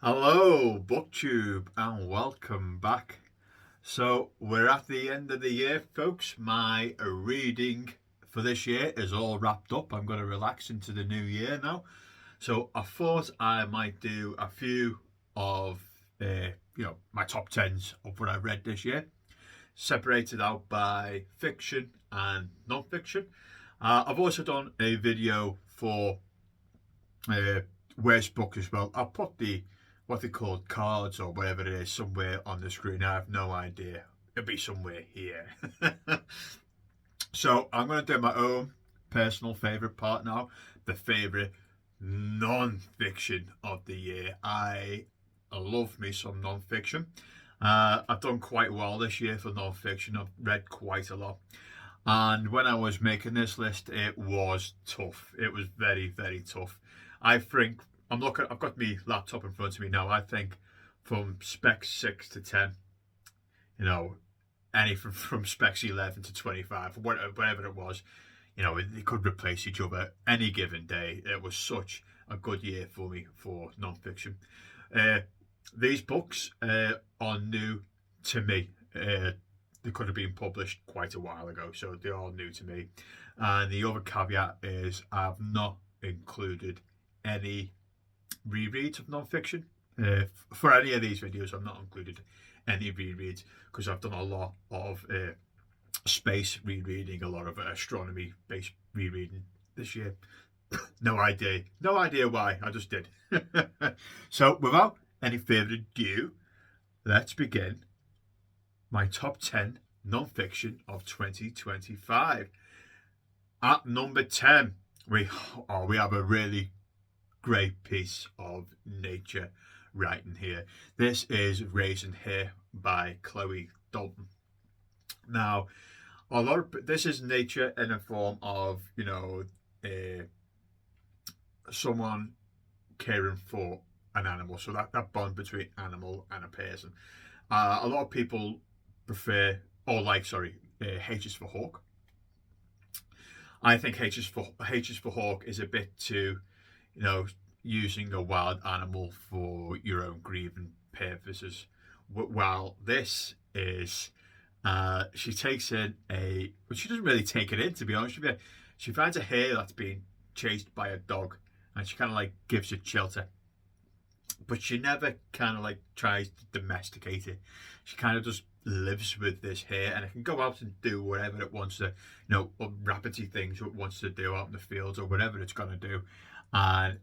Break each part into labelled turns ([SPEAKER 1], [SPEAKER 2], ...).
[SPEAKER 1] Hello, BookTube, and welcome back. So, we're at the end of the year, folks. My reading for this year is all wrapped up. I'm going to relax into the new year now. So, I thought I might do a few of, my top tens of what I read this year, separated out by fiction and non-fiction. I've also done a video for worst book as well. I'll put the what they call cards or whatever it is somewhere on the screen. I have no idea. It'll be somewhere here. So I'm going to do my own personal favourite part now. The favourite non-fiction of the year. I love me some non-fiction. I've done quite well this year for non-fiction. I've read quite a lot. And when I was making this list, it was tough. It was very, very tough. I think I've got my laptop in front of me now. I think from specs 6 to 10, anything from specs 11 to 25, whatever it was, they could replace each other any given day. It was such a good year for me for non-fiction. These books are new to me. They could have been published quite a while ago, so they're all new to me. And the other caveat is I've not included any rereads of non-fiction. For any of these videos, I've not included any rereads because I've done a lot of space rereading, a lot of astronomy-based rereading this year. No idea why, I just did. So without any further ado, let's begin my top 10 non-fiction of 2025. At number 10, we have a really great piece of nature writing here. This is Raising Hair by Chloe Dalton. Now, this is nature in a form of someone caring for an animal. So that bond between animal and a person. A lot of people prefer H is for Hawk. I think H is for Hawk is a bit too, using a wild animal for your own grieving purposes. While this is, she takes in but she doesn't really take it in, to be honest with you. She finds a hare that's been chased by a dog, and she kind of gives it shelter. But she never kind of tries to domesticate it. She kind of just lives with this hare, and it can go out and do whatever it wants to, rabbity things it wants to do out in the fields or whatever it's going to do. And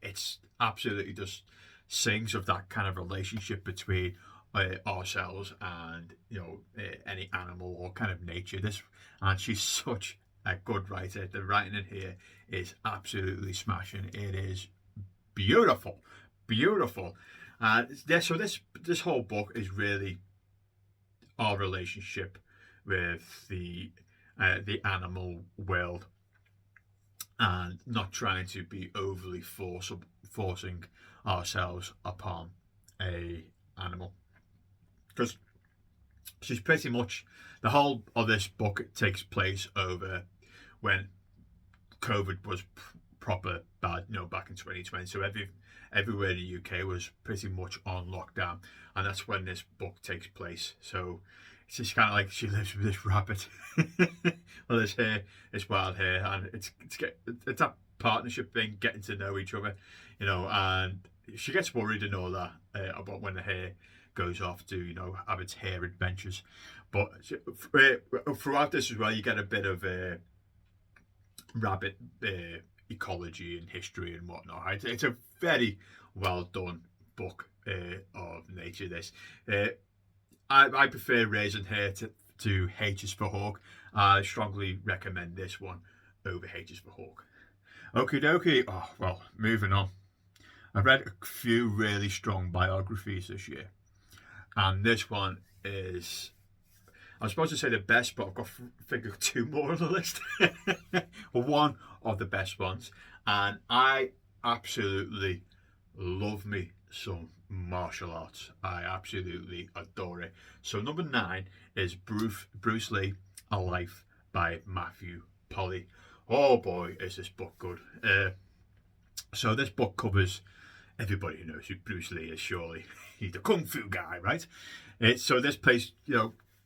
[SPEAKER 1] it's absolutely just sings of that kind of relationship between ourselves and any animal or kind of nature. And she's such a good writer. The writing in here is absolutely smashing. It is beautiful. So this whole book is really our relationship with the animal world, and not trying to be overly forcing ourselves upon a animal, because she's pretty much the whole of this book takes place over when COVID was proper bad, back in 2020. So everywhere in the UK was pretty much on lockdown, and that's when this book takes place. So it's just kind of like she lives with this rabbit, well, this wild hare, and it's that partnership thing, getting to know each other, and she gets worried and all that about when the hare goes off to have its hare adventures. But throughout this as well, you get a bit of rabbit ecology and history and whatnot. It's a very well done book of nature. This I prefer Raising Hair to H is for Hawk. I strongly recommend this one over H is for Hawk. Okie dokie. Oh, well, moving on. I've read a few really strong biographies this year, and this one is, I was supposed to say the best, but I've got figure two more on the list. One of the best ones, and I absolutely love me some martial arts. I absolutely adore it. So number 9 is Bruce Lee, A Life by Matthew Polly. Oh boy, is this book good. So this book covers everybody knows who Bruce Lee is, surely. He's the Kung Fu guy, right? So this place,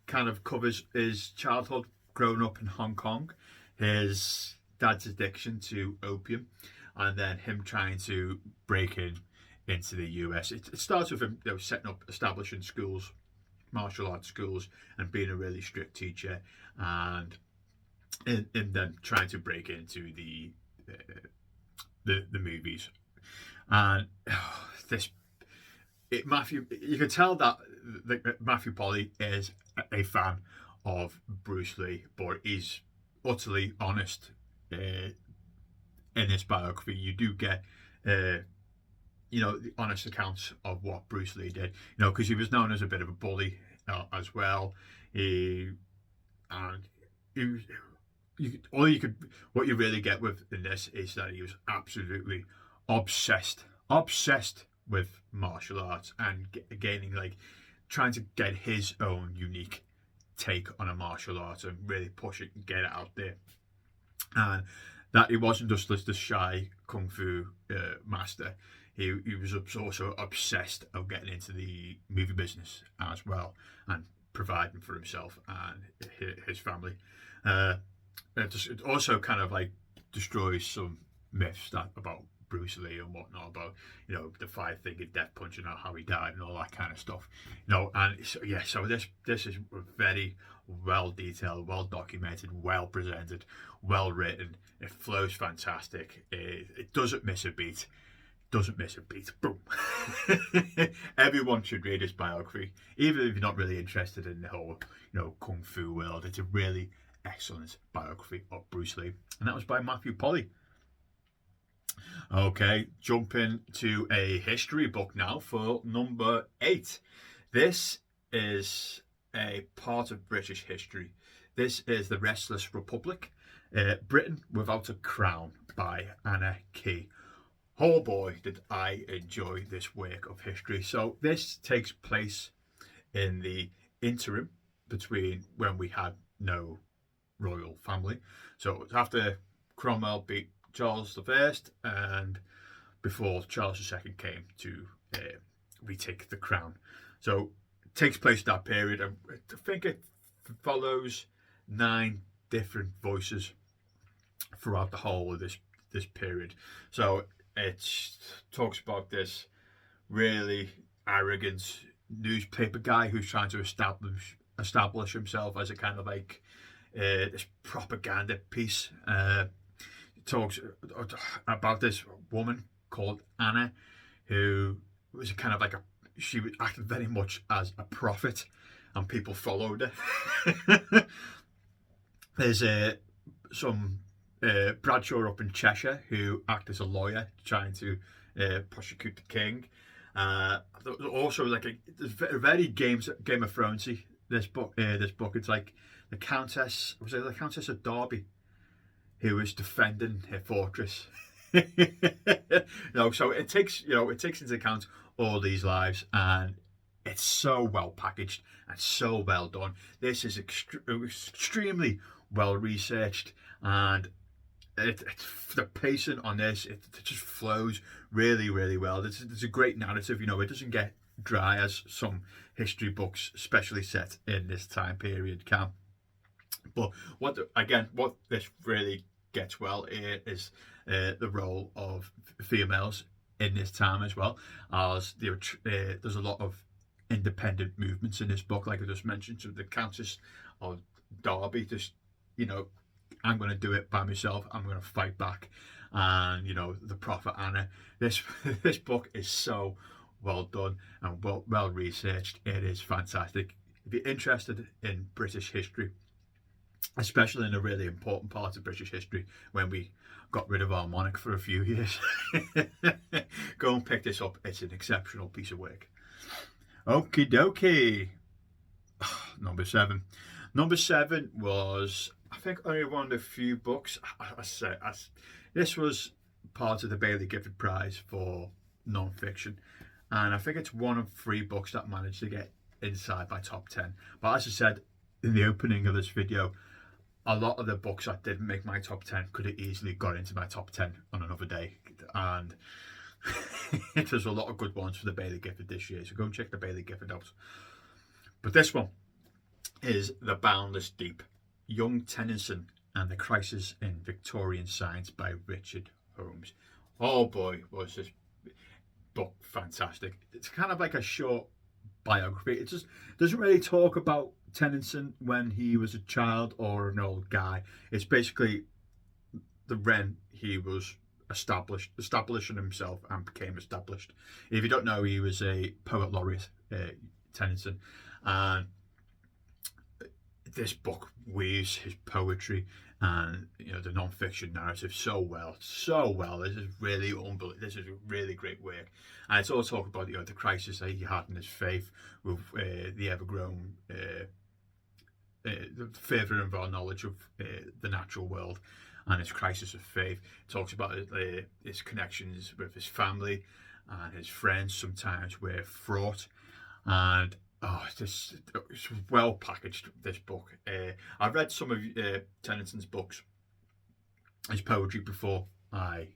[SPEAKER 1] kind of covers his childhood growing up in Hong Kong, his dad's addiction to opium, and then him trying to break into the US. It starts with him setting up, establishing schools, martial arts schools, and being a really strict teacher, and then trying to break into the movies. And Matthew, you can tell that Matthew Polly is a fan of Bruce Lee, but he's utterly honest in this biography. You do get the honest accounts of what Bruce Lee did, because he was known as a bit of a bully as well. What you really get in this is that he was absolutely obsessed with martial arts and trying to get his own unique take on a martial art and really push it and get it out there. And that he wasn't just the shy kung fu master. He was also obsessed of getting into the movie business as well and providing for himself and his family. It also kind of destroys some myths about Bruce Lee and whatnot, about the five-fingered death punch and how he died and all that kind of stuff. And so this is very well detailed, well documented, well presented, well written. It flows fantastic. It doesn't miss a beat. Boom. Everyone should read his biography, even if you're not really interested in the whole kung fu world. It's a really excellent biography of Bruce Lee, and that was by Matthew Polly. Okay, jumping to a history book now for number 8. This is a part of British history. This is The Restless Republic, Britain Without a Crown by Anna Key. Oh boy, did I enjoy this work of history. So this takes place in the interim between when we had no royal family. So it's after Cromwell beat Charles I and before Charles II came to retake the crown. So it takes place in that period. I think it follows 9 different voices throughout the whole of this period. So it talks about this really arrogant newspaper guy who's trying to establish himself as a kind of this propaganda piece. Talks about this woman called Anna, who was kind of she acted very much as a prophet, and people followed her. There's some Bradshaw up in Cheshire who act as a lawyer trying to prosecute the king. Also, it's very Game of Thronesy. This book. It's like the Countess. Was it the Countess of Derby, who was defending her fortress? So it takes into account all these lives, and it's so well packaged and so well done. This is extremely well researched, and the pacing on this, it just flows really, really well. There's a great narrative. It doesn't get dry as some history books, especially set in this time period, can. But what this really gets well is the role of females in this time as well, as there's a lot of independent movements in this book, like I just mentioned. So the Countess of Derby just, I'm going to do it by myself. I'm going to fight back. And, the prophet Anna. This book is so well done and well researched. It is fantastic. If you're interested in British history, especially in a really important part of British history when we got rid of our monarch for a few years, go and pick this up. It's an exceptional piece of work. Okie dokie. Number 7. Number 7 was, I think, only one of the few books. This was part of the Baillie Gifford Prize for non-fiction, and I think it's one of 3 books that managed to get inside my top 10. But as I said in the opening of this video, a lot of the books that didn't make my top 10 could have easily got into my top 10 on another day. And There's a lot of good ones for the Bailey Gifford this year, so go and check the Bailey Gifford out. But this one is The Boundless Deep, Young Tennyson and the Crisis in Victorian Science by Richard Holmes. Oh boy, was this book fantastic. It's kind of like a short biography. It just doesn't really talk about Tennyson when he was a child or an old guy. It's basically when he was establishing himself and became established. If you don't know, he was a poet laureate, Tennyson, and this book weaves his poetry and the non-fiction narrative so well. This is really unbelievable. This is a really great work, and it's all talk about the crisis that he had in his faith with the ever-grown the furthering of our knowledge of the natural world and his crisis of faith. It talks about his connections with his family and his friends sometimes were fraught, and it's well packaged, this book. I've read some of Tennyson's books, his poetry, before I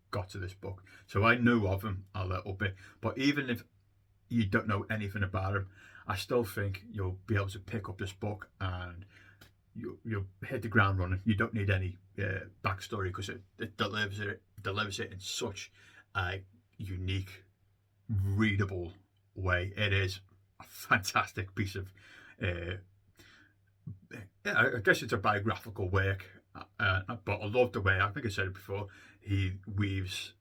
[SPEAKER 1] got to this book, so I know of him a little bit. But even if you don't know anything about him, I still think you'll be able to pick up this book and you'll hit the ground running. You don't need any backstory, because it delivers it in such a unique, readable way. It is a fantastic piece of I guess it's a biographical work, but I love the way, I think I said it before, he weaves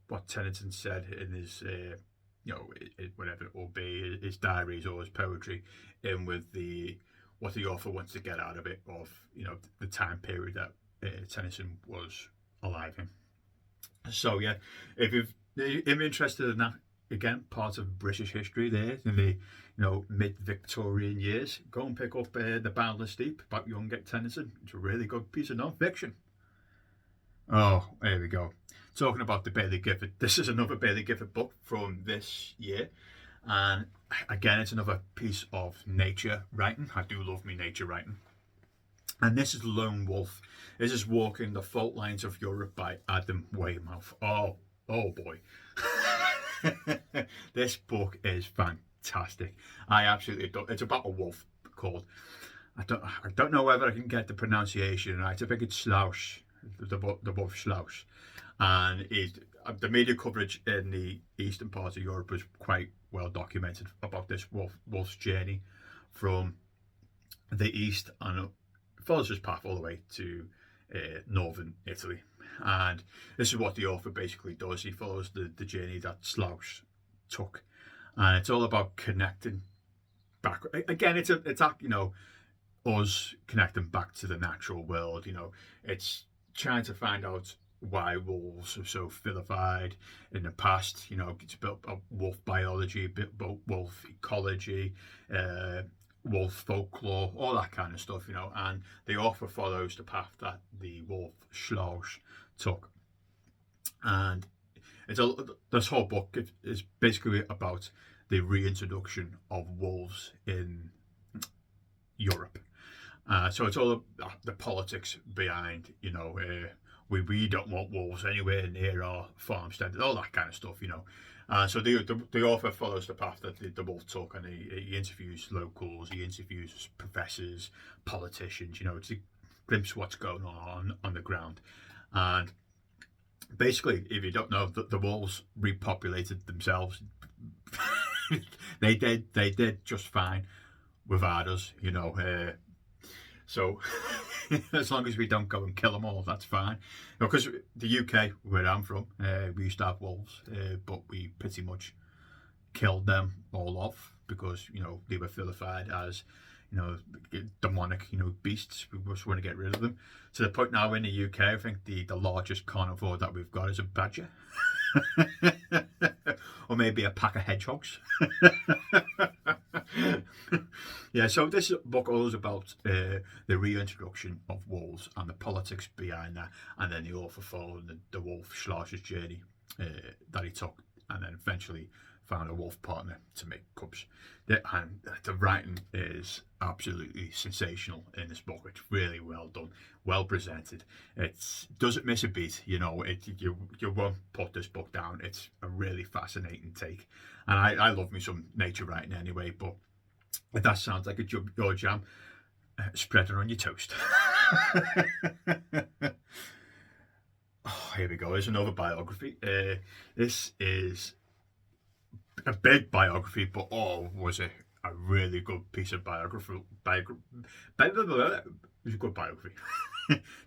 [SPEAKER 1] what Tennyson said in his whatever it will be, his diaries or his poetry, in with what the author wants to get out of it, of the time period that Tennyson was alive in. So yeah, if you're interested in that, again, part of British history there in the mid-Victorian years, go and pick up The Boundless Deep about young Tennyson. It's a really good piece of non-fiction. Oh, there we go. Talking about the Bailey Gifford, this is another Bailey Gifford book from this year, and again, it's another piece of nature writing. I do love me nature writing. And this is Lone Wolf. This is Walking the Fault Lines of Europe by Adam Weymouth. Oh boy. This book is fantastic. I absolutely adore. It's about a wolf called, I don't know whether I can get the pronunciation right. I think it's Schloss, the wolf Schloss. And the media coverage in the eastern part of Europe was quite well documented about this wolf's journey from the east, and follows his path all the way to northern Italy. And this is what the author basically does. He follows the journey that Schloss took, and it's all about connecting back. Again, it's us connecting back to the natural world. It's trying to find out why wolves are so vilified in the past. It's about wolf biology, a bit about wolf ecology, wolf folklore, all that kind of stuff, and the author follows the path that the wolf Schloss took. And this whole book is basically about the reintroduction of wolves in Europe. So it's all the politics behind, we don't want wolves anywhere near our farmstead, all that kind of stuff, So the author follows the path that the wolf took, and he interviews locals, he interviews professors, politicians, to glimpse what's going on the ground. And basically, if you don't know, the wolves repopulated themselves. they did just fine without us, so as long as we don't go and kill them all, that's fine. Because the UK, where I'm from, we used to have wolves, but we pretty much killed them all off because they were vilified as demonic beasts. We just want to get rid of them, to the point now in the UK I think the largest carnivore that we've got is a badger. Or maybe a pack of hedgehogs. Yeah, so this book is about the reintroduction of wolves and the politics behind that, and then the author following the wolf Schloss's journey that he took and then eventually found a wolf partner to make cubs. And the writing is absolutely sensational in this book. It's really well done, well presented. It doesn't miss a beat. You know, you won't put this book down. It's a really fascinating take, and I love me some nature writing anyway. But if that sounds like your jam, spread it on your toast. Oh, here we go. Here's another biography. This is a big biography, but was it a really good piece of biography? It was a good biography.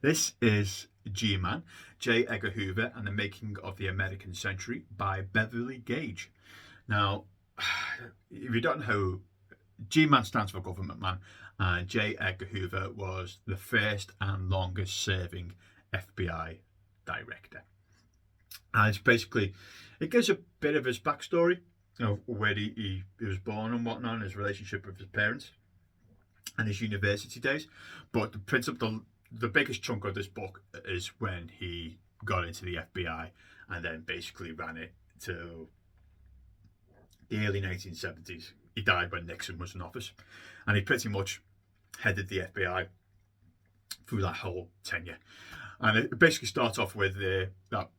[SPEAKER 1] This is G-Man, J. Edgar Hoover and the Making of the American Century by Beverly Gage. Now, if you don't know who G-Man stands for government man, and J. Edgar Hoover was the first and longest serving FBI director. And it's basically, it gives a bit of his backstory, you know, where he was born and whatnot, and his relationship with his parents and his university days. But the biggest chunk of this book is when he got into the FBI and then basically ran it to the early 1970s. He died when Nixon was in office, and he pretty much headed the FBI through that whole tenure. And it basically starts off with that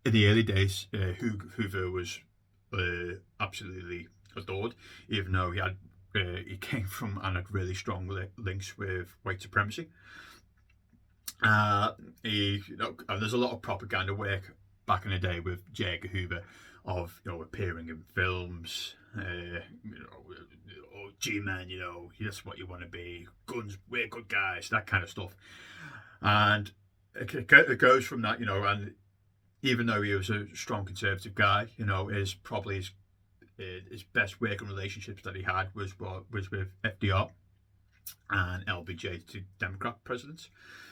[SPEAKER 1] in the early days, Hoover was absolutely adored, even though he came from and had really strong links with white supremacy. And there's a lot of propaganda work back in the day with J. Edgar Hoover of, you know, appearing in films, oh, G-Man, you know, that's what you want to be, guns, we're good guys, that kind of stuff. And it goes from that, you know, and even though he was a strong conservative guy, you know, his best working relationships that he had was with FDR and LBJ, two Democrat presidents,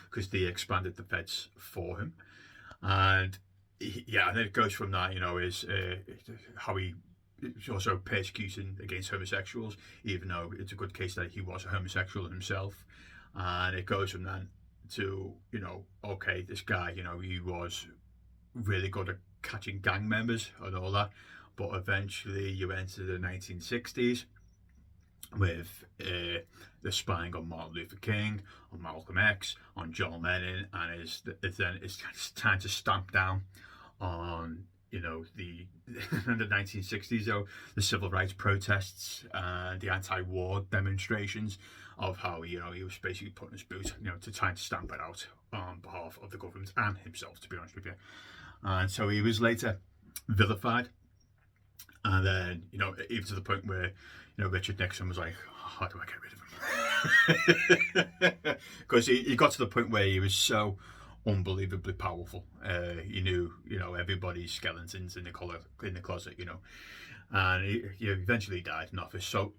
[SPEAKER 1] because they expanded the feds for him. And and then it goes from that, you know, is how he was also persecuting against homosexuals, even though it's a good case that he was a homosexual himself. And it goes from that to, you know, okay, this guy, you know, he was really good at catching gang members and all that, but eventually you enter the 1960s with the spying on Martin Luther King, on Malcolm X, on John Lennon, and it's time to stamp down on, you know, the 1960s, though, the civil rights protests and the anti-war demonstrations, of how, you know, he was basically putting his boot, you know, to try to stamp it out on behalf of the government and himself, to be honest with you. And so he was later vilified, and then, you know, even to the point where, you know, Richard Nixon was like, how do I get rid of him? Because he got to the point where he was so unbelievably powerful. He knew, you know, everybody's skeletons in the closet, you know, and he eventually died in office. So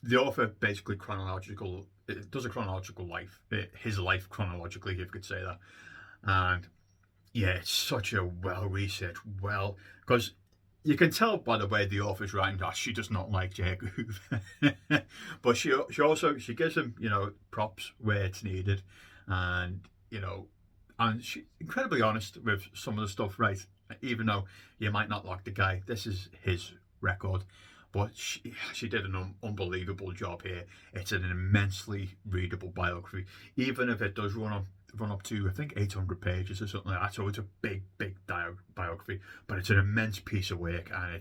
[SPEAKER 1] the author basically does a chronological life, his life chronologically, if you could say that. And yeah, it's such a well-researched, because you can tell by the way the author's writing that she does not like J. Edgar Hoover. But she gives him, you know, props where it's needed, and, you know, and she's incredibly honest with some of the stuff, right? Even though you might not like the guy, this is his record. But she did an unbelievable job here. It's an immensely readable biography, even if it does run up to, I think, 800 pages or something like that. So it's a big biography, but it's an immense piece of work, and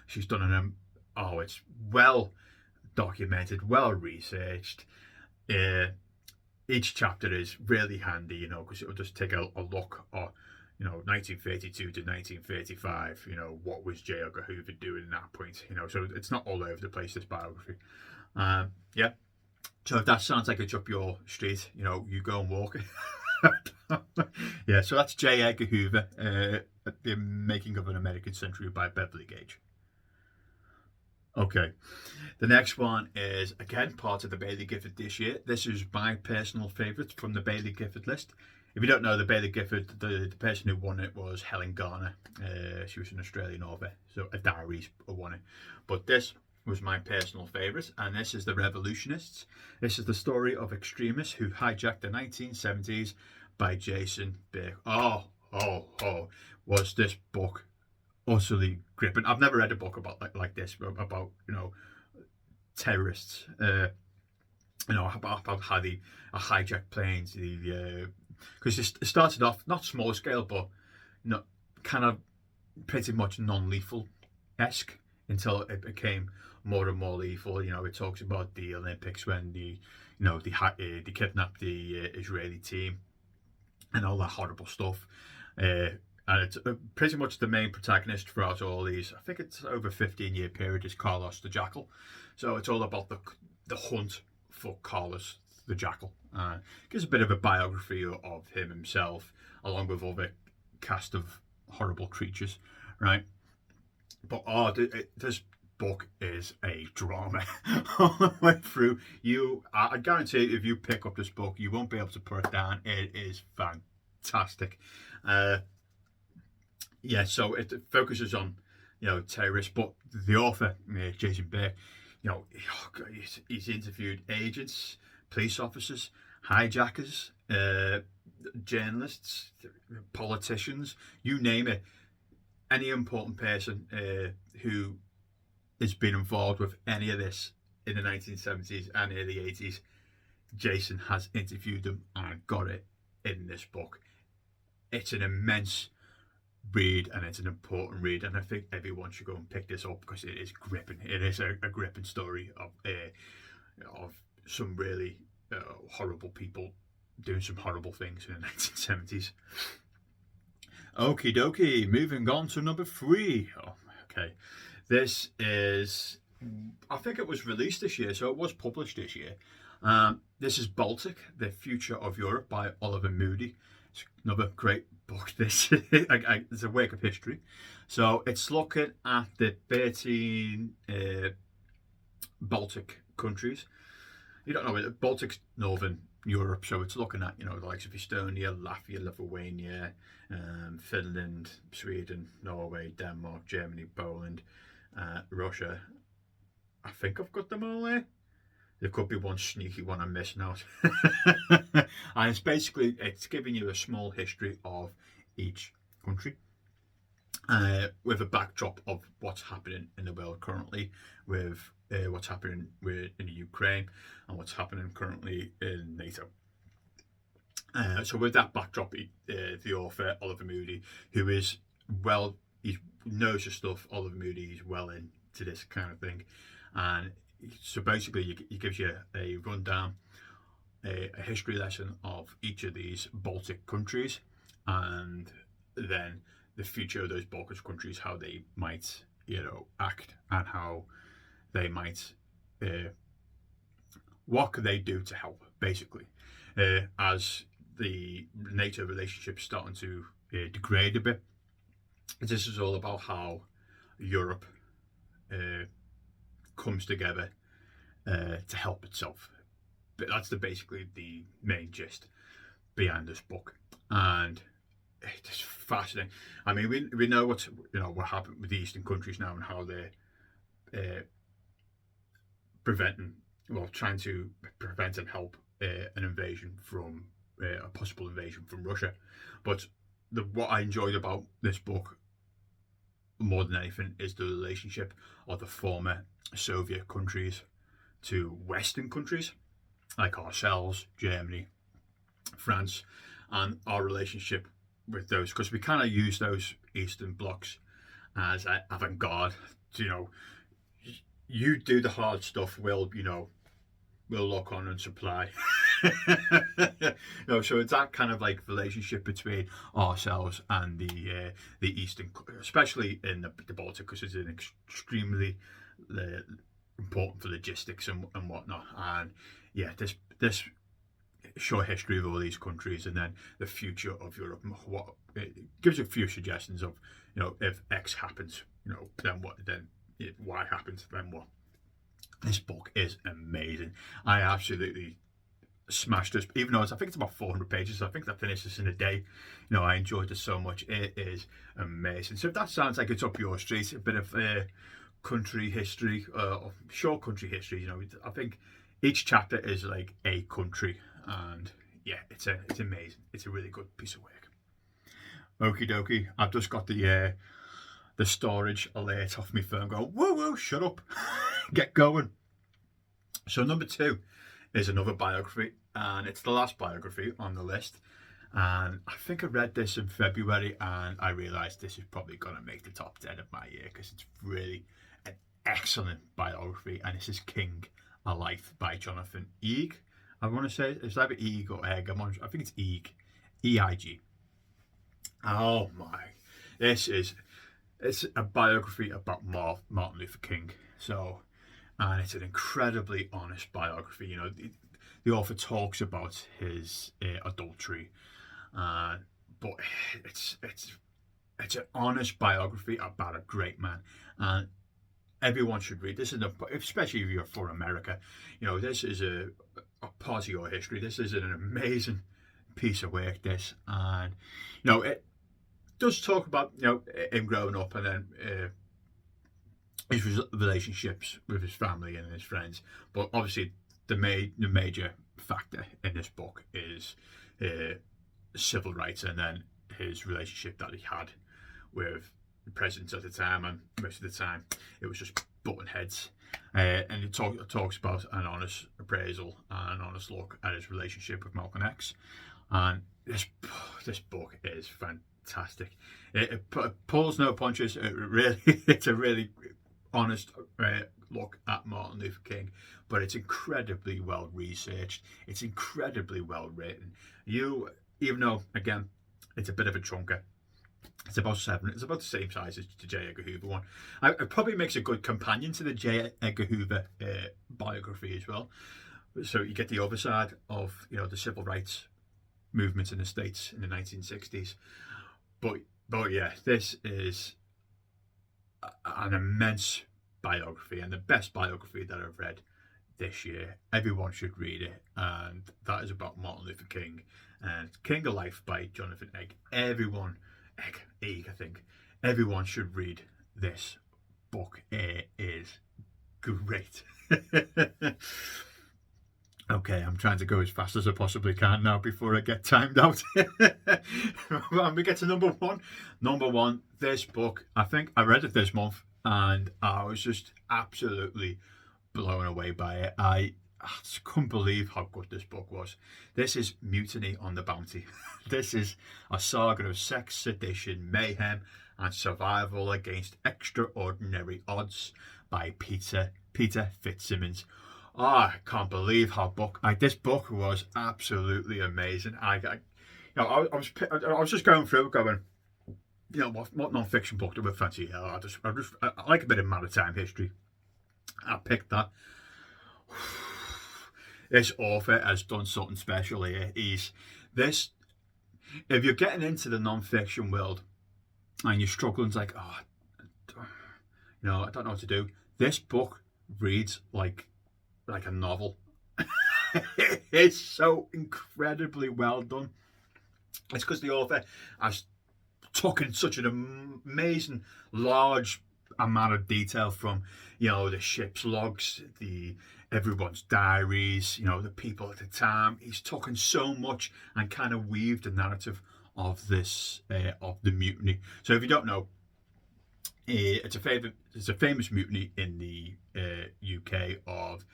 [SPEAKER 1] she's done it's well documented, well researched. Each chapter is really handy, you know, because it will just take a look at, you know, 1932 to 1935, you know, what was J. Edgar Hoover doing at that point, you know, so it's not all over the place, this biography. Yeah, so if that sounds like it's up your street, you know, you go and walk. Yeah, so that's J. Edgar Hoover, The Making of an American Century by Beverly Gage. Okay, the next one is, again, part of the Bailey Gifford this year. This is my personal favourite from the Bailey Gifford list. If you don't know, the Bailey Gifford, the person who won it was Helen Garner. She was an Australian author, so a Diaries won it. But this was my personal favourite, and this is The Revolutionists. This is the story of extremists who hijacked the 1970s by Jason Birk. Was this book utterly gripping. I've never read a book about like this about terrorists. About how they hijack planes. The because it started off not small scale, but not kind of pretty much non-lethal esque until it became more and more lethal. It talks about the Olympics when they kidnapped the Israeli team and all that horrible stuff. And it's pretty much the main protagonist throughout all these. I think it's over a 15-year period is Carlos the Jackal. So it's all about the hunt for Carlos the Jackal. Gives a bit of a biography of him himself, along with other cast of horrible creatures, right? But this book is a drama all the way through. I guarantee if you pick up this book, you won't be able to put it down. It is fantastic. So it focuses on terrorists, but the author, Jason Burke, he's interviewed agents, police officers, hijackers, journalists, politicians, you name it. Any important person who has been involved with any of this in the 1970s and early 80s, Jason has interviewed them and got it in this book. It's an immense read and it's an important read, and I think everyone should go and pick this up because it is gripping. It is a gripping story of some really horrible people doing some horrible things in the 1970s. Okie dokie, moving on to number 3. Okay, this is, I think it was released this year, so it was published this year. This is Baltic, The Future of Europe by Oliver Moody. It's another great book. This it's a work of history. So it's looking at the 13 Baltic countries. You don't know, Baltic's northern Europe, so it's looking at the likes of Estonia, Latvia, Lithuania, Finland, Sweden, Norway, Denmark, Germany, Poland, Russia. I think I've got them all there. There could be one sneaky one I'm missing out. And it's giving you a small history of each country, with a backdrop of what's happening in the world currently, with what's happening in the Ukraine and what's happening currently in NATO. So with that backdrop, the author Oliver Moody, who is he knows his stuff. Oliver Moody is well into this kind of thing, and so basically he gives you a rundown, a history lesson of each of these Baltic countries, and then the future of those Baltic countries, how they might act, and how they might what could they do to help, basically, as the NATO relationship starting to degrade a bit. This is all about how Europe comes together to help itself. But that's basically the main gist behind this book, and it's fascinating. I mean, we know what happened with the Eastern countries now and how they're trying to prevent and help an invasion from a possible invasion from Russia. But what I enjoyed about this book more than anything is the relationship of the former Soviet countries to Western countries like ourselves, Germany, France, and our relationship with those, because we kind of use those Eastern blocs as avant-garde. You do the hard stuff, we'll look on and supply. So it's that kind of like relationship between ourselves and the Eastern, especially in the Baltic, because it's an extremely important for logistics and whatnot. And yeah, this short history of all these countries, and then the future of Europe. What it gives a few suggestions of, if X happens, then what? Then if Y happens, then what? This book is amazing. I absolutely smashed this, even though I think it's about 400 pages. I think I finished this in a day. I enjoyed it so much. It is amazing. So if that sounds like it's up your street, a bit of country history, short country history. I think each chapter is like a country, and yeah, it's amazing. It's a really good piece of work. Okie dokie. I've just got the the storage alert off my phone going, whoa, whoa, shut up, get going. So number 2 is another biography, and it's the last biography on the list. And I think I read this in February, and I realised this is probably going to make the top 10 of my year because it's really an excellent biography. And this is King, A Life by Jonathan Eig. I want to say it's either Eig or Egg. I think it's Eig, E-I-G. Oh my! It's a biography about Martin Luther King. So, and it's an incredibly honest biography. You know, the author talks about his adultery. But it's an honest biography about a great man, and everyone should read this. Especially if you're for America, you know, this is a part of your history. This is an amazing piece of work. This, and you know, it does talk about, you know, him growing up, and then his relationships with his family and his friends. But obviously, the major factor in this book is civil rights, and then his relationship that he had with the presidents at the time, and most of the time it was just button heads. And it talks about an honest appraisal and an honest look at his relationship with Malcolm X. And this book is fantastic. It pulls no punches. It's a really honest look at Martin Luther King, but it's incredibly well researched. It's incredibly well written. Even though, again, it's a bit of a chunker, it's about 7. It's about the same size as the J. Edgar Hoover one. It probably makes a good companion to the J. Edgar Hoover biography as well. So you get the other side of, you know, the civil rights movement in the States in the 1960s. But yeah, this is an immense biography, and the best biography that I've read this year. Everyone should read it, and that is about Martin Luther King and King, A Life by Jonathan Eig. Eig, I think. Everyone should read this book. It is great. Okay, I'm trying to go as fast as I possibly can now before I get timed out. And we get to number 1. Number 1, this book, I think I read it this month, and I was just absolutely blown away by it. I just couldn't believe how good this book was. This is Mutiny on the Bounty. This is a saga of sex, sedition, mayhem, and survival against extraordinary odds by Peter Fitzsimmons. Oh, I can't believe how this book was absolutely amazing. I was just going through, going, you know, what non-fiction book do I fancy? I like a bit of maritime history. I picked that. This author has done something special here. If you're getting into the non-fiction world and you're struggling, it's like, you know, I don't know what to do. This book reads like a novel. It's so incredibly well done. It's because the author has taken such an amazing large amount of detail from, you know, the ship's logs, everyone's diaries, you know, the people at the time. He's taken so much and kind of weaved the narrative of this of the mutiny. So if you don't know, it's a famous mutiny in the UK of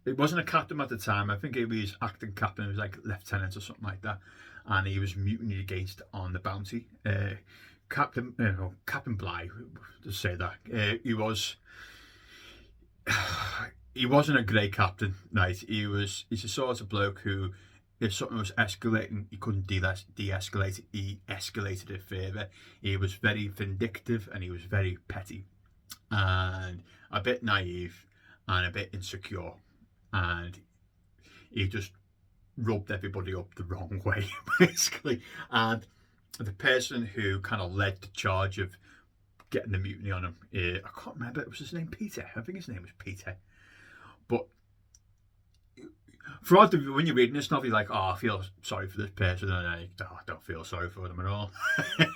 [SPEAKER 1] it wasn't a captain at the time. I think he was acting captain. It was like lieutenant or something like that, and he was mutinied against on the Bounty. Captain Bligh, to say that he wasn't a great captain, right? He's a sort of bloke who, if something was escalating, he couldn't de-escalate it. He escalated it further. He was very vindictive, and he was very petty, and a bit naive, and a bit insecure, and he just rubbed everybody up the wrong way, basically. And the person who kind of led the charge of getting the mutiny on him, I can't remember, was his name Peter? I think his name was Peter. But when you're reading this novel, you're like, I feel sorry for this person, and I don't feel sorry for them at all.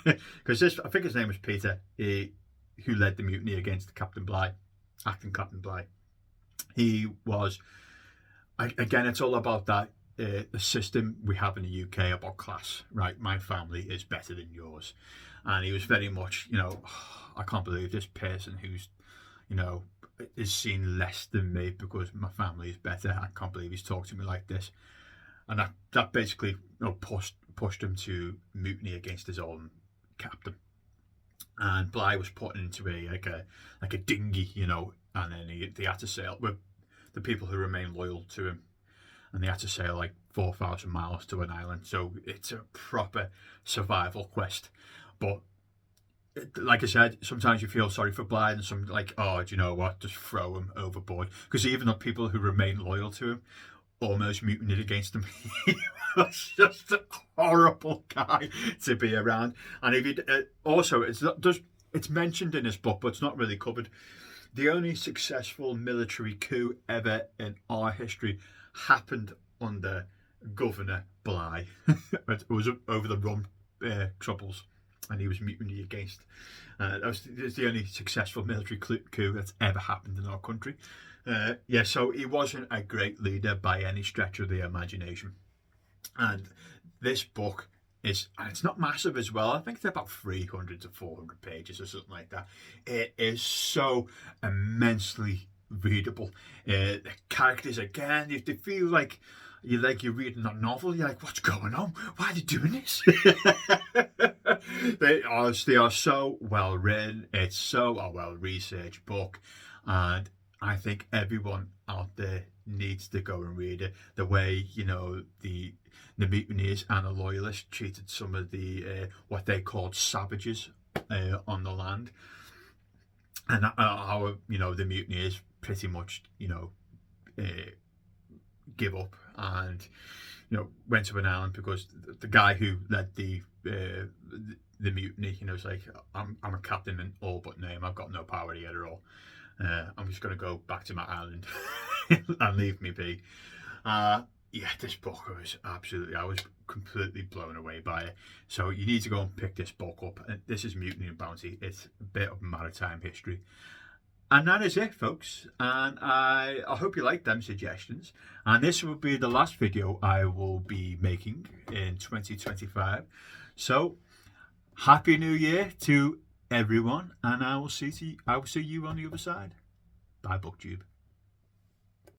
[SPEAKER 1] Because I think his name was Peter, who led the mutiny against Captain Bligh, acting Captain Bligh. He was, again, it's all about that the system we have in the UK about class, right? My family is better than yours. and he was very much, you know, I can't believe this person who's, you know, is seen less than me because my family is better. I can't believe he's talked to me like this. And that basically, you know, pushed him to mutiny against his own captain. And Bligh was put into a dinghy, you know, and then they had to sail with the people who remain loyal to him, and they had to sail like 4,000 miles to an island. So it's a proper survival quest. But like I said, sometimes you feel sorry for Bligh, and some like, oh, do you know what? Just throw him overboard, because even the people who remain loyal to him almost mutinied against him. He was just a horrible guy to be around. And if you also, it's mentioned in this book, but it's not really covered. The only successful military coup ever in our history happened under Governor Bligh. It was over the rum troubles, and he was mutiny against. That's the only successful military coup that's ever happened in our country. Yeah, so he wasn't a great leader by any stretch of the imagination. And this book is, and it's not massive as well. I think it's about 300 to 400 pages or something like that. It is so immensely readable. The characters, again, they feel like you're reading a novel. You're like, what's going on? Why are they doing this? They are so well written. It's so a well researched book, and I think everyone out there needs to go and read it. The way, you know, the mutineers and the loyalists treated some of the what they called savages on the land, and how, you know, the mutineers pretty much, you know, give up and, you know, went to an island because the guy who led the mutiny, you know, was like, I'm a captain in all but name. I've got no power here at all. I'm just going to go back to my island and leave me be. Yeah, this book I was completely blown away by it. So you need to go and pick this book up. This is Mutiny and Bounty. It's a bit of maritime history. And that is it, folks. And I hope you liked them suggestions. And this will be the last video I will be making in 2025. So, Happy New Year to everyone, and I will see you on the other side. Bye, BookTube.